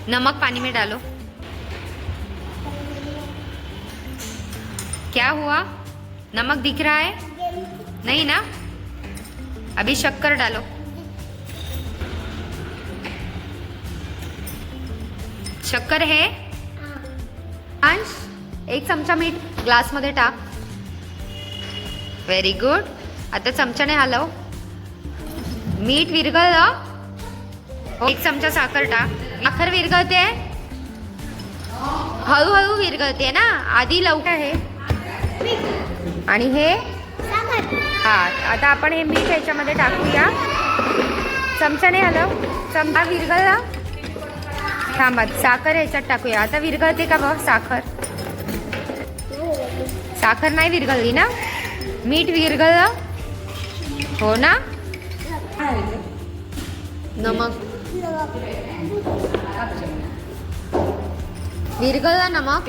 नमक पानी में डालो। क्या हुआ? नमक दिख रहा है? नहीं ना? अभी शक्कर डालो। शक्कर है? अंश, 1 चमचा मीठ ग्लास मध्ये टाक। Very good. आता चमच्याने हलव। मीठ विरघळलं। 1 चमचा साखर टाक। साखर विरघळते, हळूहळू विरघळते ना, आधी लवकर आहे। आणि हे हा, आता आपण हे मीठ ह्याच्यामध्ये टाकूया। चमच्याने हलव। चमचा विरघळला। थांबा, साखर ह्याच्यात टाकूया। आता विरघळते का बघ साखर? साखर नाही विरघळली ना? मीठ विरघळलं हो ना? नमक विरघळलं नमक?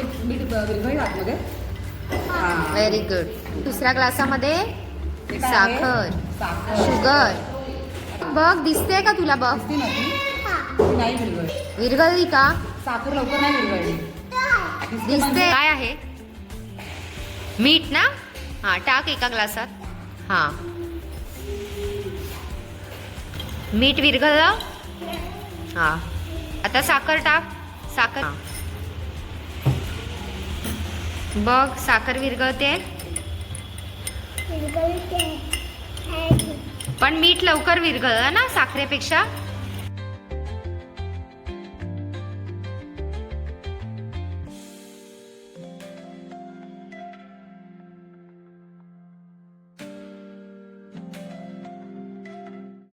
Very good. दुसऱ्या ग्लासामध्ये साखर, शुगर बघ, दिसते का तुला? बघ, विरघळली का? साखर लवकर नाही विरघळली दिसते। काय आहे? मीठ ना? हा, टाक एका ग्लासात। हा, मीठ विरघळलं। हा, आता साखर टाक। साखर बघ, साखर विरघळते, पण मीठ लवकर विरघळलं ना साखरेपेक्षा।